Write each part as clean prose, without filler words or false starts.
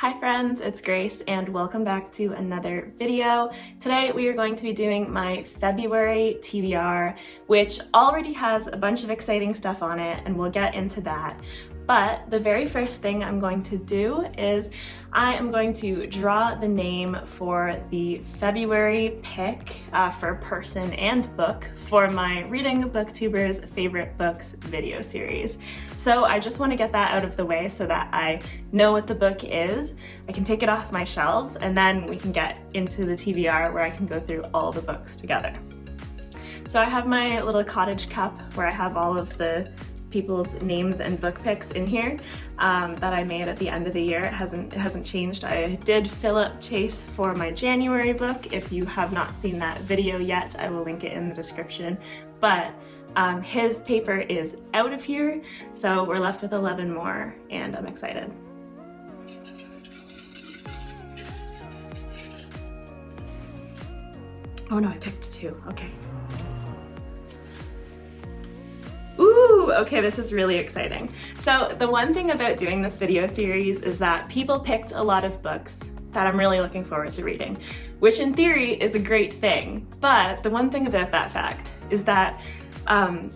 Hi friends, it's Grace and welcome back to another video. Today we are going to be doing my February TBR, which already has a bunch of exciting stuff on it and we'll get into that. But the very first thing I'm going to do is I am going to draw the name for the February pick for person and book for my Reading Booktubers Favorite Books video series. So I just want to get that out of the way so that I know what the book is. I can take it off my shelves and then we can get into the TBR where I can go through all the books together. So I have my little cottage cup where I have all of the people's names and book picks in here that I made at the end of the year. It hasn't changed. I did fill up Chase for my January book. If you have not seen that video yet, I will link it in the description. But his paper is out of here, so we're left with 11 more, and I'm excited. Oh no, I picked two. Okay. Ooh, okay, this is really exciting. So the one thing about doing this video series is that people picked a lot of books that I'm really looking forward to reading, which in theory is a great thing. But the one thing about that fact is that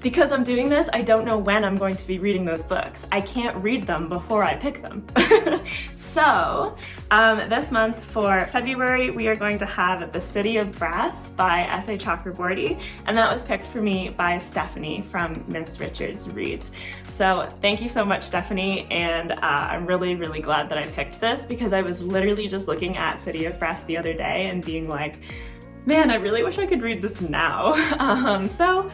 because I'm doing this, I don't know when I'm going to be reading those books. I can't read them before I pick them. So this month for February, we are going to have The City of Brass by S.A. Chakraborty, and that was picked for me by Stephanie from Miss Richards Reads. So thank you so much, Stephanie, and I'm really, really glad that I picked this because I was literally just looking at City of Brass the other day and being like, man, I really wish I could read this now. So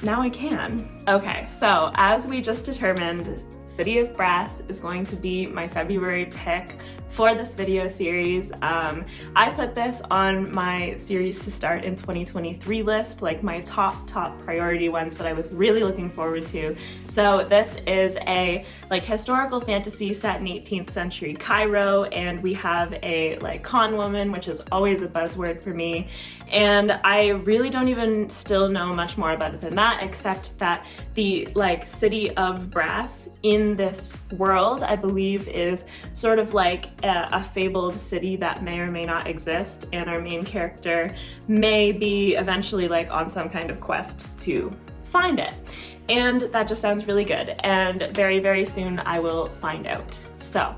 now I can. Okay, so as we just determined, City of Brass is going to be my February pick for this video series. I put this on my series to start in 2023 list, like my top priority ones that I was really looking forward to. So this is a historical fantasy set in 18th century Cairo, and we have a con woman, which is always a buzzword for me. And I really don't even still know much more about it than that, except that the City of Brass in this world, I believe, is sort of like a fabled city that may or may not exist, and our main character may be eventually on some kind of quest to find it. And that just sounds really good, and very, very soon I will find out. So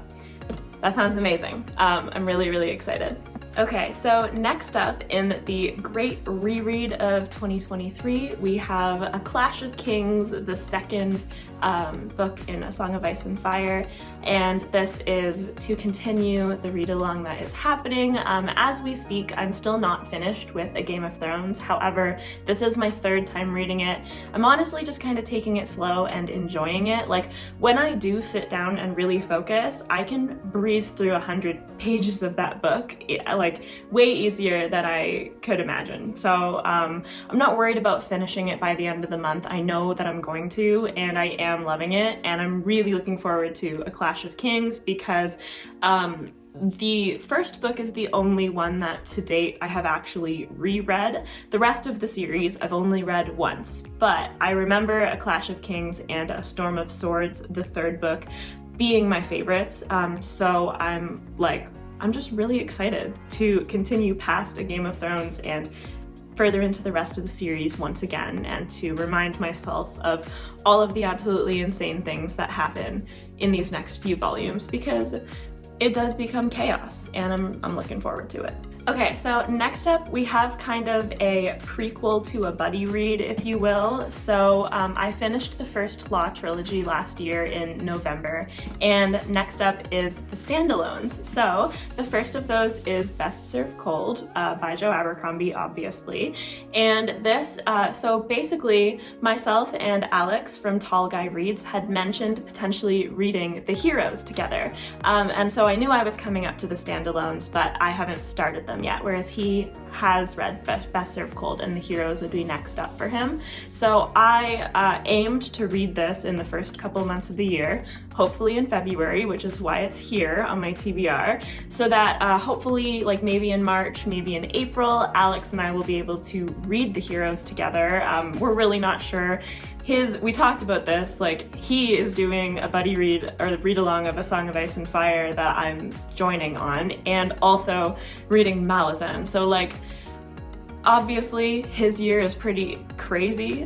that sounds amazing. I'm really, really excited. Okay, so next up in the great reread of 2023, we have A Clash of Kings, the second book in A Song of Ice and Fire, and this is to continue the read-along that is happening. As we speak, I'm still not finished with A Game of Thrones. However, this is my third time reading it. I'm honestly just kind of taking it slow and enjoying it. When I do sit down and really focus, I can breeze through 100 pages of that book, way easier than I could imagine. So I'm not worried about finishing it by the end of the month. I know that I'm going to, and I am loving it, and I'm really looking forward to A Clash of Kings because the first book is the only one that to date I have actually reread. The rest of the series I've only read once, but I remember A Clash of Kings and A Storm of Swords, the third book, being my favorites. So I'm just really excited to continue past A Game of Thrones and further into the rest of the series once again, and to remind myself of all of the absolutely insane things that happen in these next few volumes, because it does become chaos, and I'm looking forward to it. Okay, so next up we have kind of a prequel to a buddy read, if you will. So I finished the first Law trilogy last year in November, and next up is the standalones. So the first of those is Best Served Cold by Joe Abercrombie, obviously. And this, so basically myself and Alex from Tall Guy Reads had mentioned potentially reading the heroes together. And so I knew I was coming up to the standalones, but I haven't started them yet, whereas he has read Best Served Cold and the heroes would be next up for him. So I aimed to read this in the first couple months of the year, hopefully in February, which is why it's here on my TBR, so that hopefully maybe in March, maybe in April, Alex and I will be able to read the heroes together. We're really not sure. we talked about this, like he is doing a buddy read or read along of A Song of Ice and Fire that I'm joining on, and also reading Malazan. So like obviously his year is pretty crazy.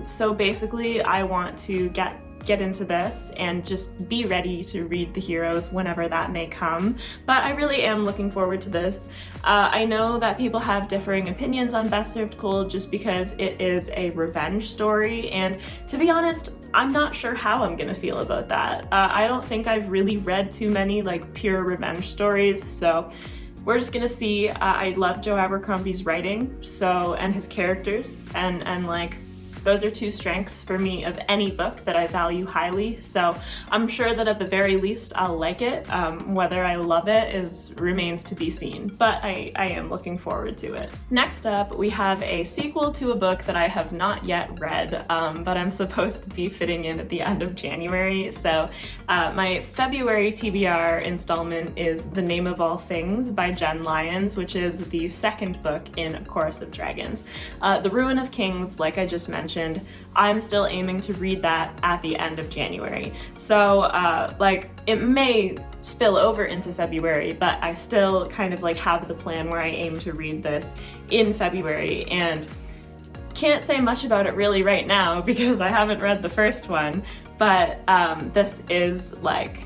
So basically I want to get into this and just be ready to read the heroes whenever that may come. But I really am looking forward to this. I know that people have differing opinions on Best Served Cold just because it is a revenge story, and to be honest, I'm not sure how I'm gonna feel about that. I don't think I've really read too many like pure revenge stories, so we're just gonna see. I love Joe Abercrombie's writing, so, and his characters, and like those are two strengths for me of any book that I value highly, so I'm sure that at the very least I'll like it. Whether I love it remains to be seen, but I am looking forward to it. Next up, we have a sequel to a book that I have not yet read, but I'm supposed to be fitting in at the end of January. So my February TBR installment is The Name of All Things by Jen Lyons, which is the second book in A Chorus of Dragons. The Ruin of Kings, like I just mentioned, I'm still aiming to read that at the end of January. So like it may spill over into February, but I still kind of like have the plan where I aim to read this in February, and can't say much about it really right now because I haven't read the first one, but this is like,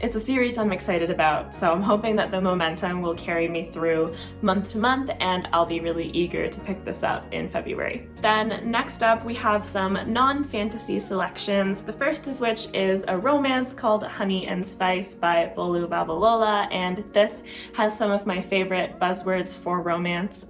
it's a series I'm excited about, so I'm hoping that the momentum will carry me through month to month, and I'll be really eager to pick this up in February. Then next up we have some non-fantasy selections, the first of which is a romance called Honey and Spice by Bolu Babalola, and this has some of my favorite buzzwords for romance.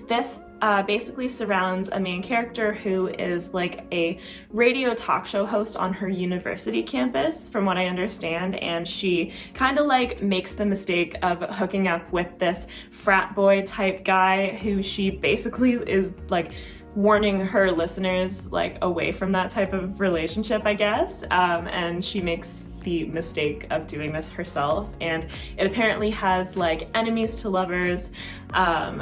This basically surrounds a main character who is like a radio talk show host on her university campus, from what I understand, and she kind of like makes the mistake of hooking up with this frat boy type guy who she basically is like warning her listeners like away from that type of relationship, I guess, and she makes the mistake of doing this herself, and it apparently has like enemies to lovers,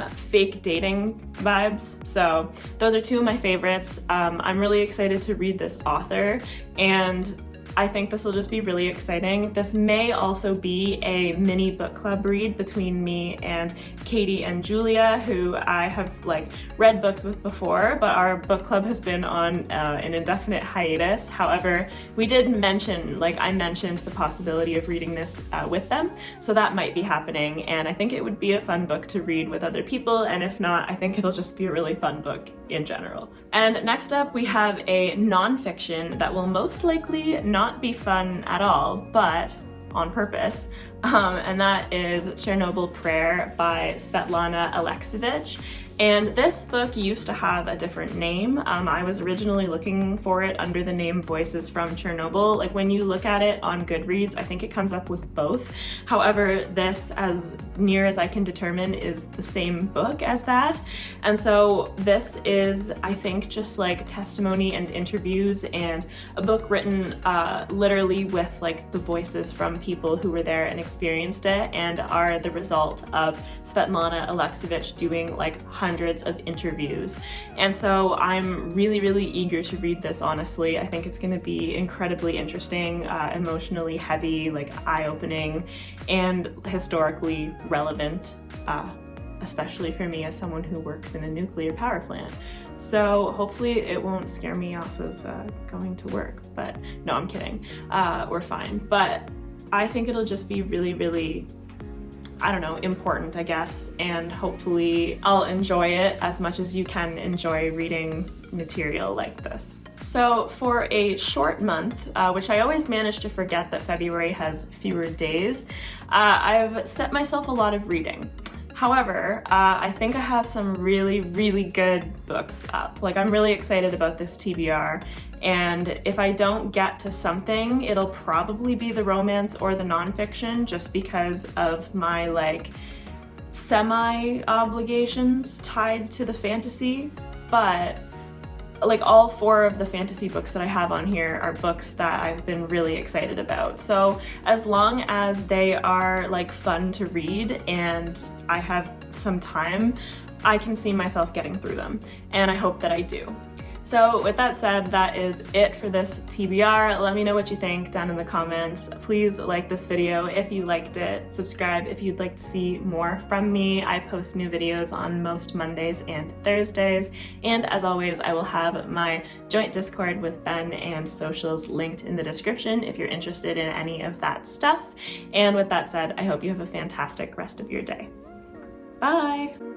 fake dating vibes. So those are two of my favorites. I'm really excited to read this author, and I think this will just be really exciting. This may also be a mini book club read between me and Katie and Julia, who I have like read books with before, but our book club has been on an indefinite hiatus. However, we did mention, like I mentioned, the possibility of reading this with them, so that might be happening, and I think it would be a fun book to read with other people, and if not, I think it'll just be a really fun book in general. And next up we have a non-fiction that will most likely not be fun at all, but on purpose, and that is Chernobyl Prayer by Svetlana Alexievich. And this book used to have a different name. I was originally looking for it under the name Voices from Chernobyl. Like when you look at it on Goodreads, I think it comes up with both. However, this, as near as I can determine, is the same book as that. And so this is, I think, just like testimony and interviews, and a book written literally with like the voices from people who were there and experienced it, and are the result of Svetlana Alexievich doing like hundreds of interviews. And so I'm really, really eager to read this, honestly. I think it's going to be incredibly interesting, emotionally heavy, like eye-opening, and historically relevant, especially for me as someone who works in a nuclear power plant. So hopefully it won't scare me off of going to work, but no, I'm kidding. We're fine. But I think it'll just be really, really, I don't know, important, I guess, and hopefully I'll enjoy it as much as you can enjoy reading material like this. So for a short month, which I always manage to forget that February has fewer days, I've set myself a lot of reading. However, I think I have some really, really good books up. Like, I'm really excited about this TBR, and if I don't get to something, it'll probably be the romance or the nonfiction, just because of my like semi-obligations tied to the fantasy. But like all four of the fantasy books that I have on here are books that I've been really excited about. So as long as they are like fun to read and I have some time, I can see myself getting through them, and I hope that I do. So with that said, that is it for this TBR. Let me know what you think down in the comments. Please like this video if you liked it. Subscribe if you'd like to see more from me. I post new videos on most Mondays and Thursdays. And as always, I will have my joint Discord with Ben and socials linked in the description if you're interested in any of that stuff. And with that said, I hope you have a fantastic rest of your day. Bye!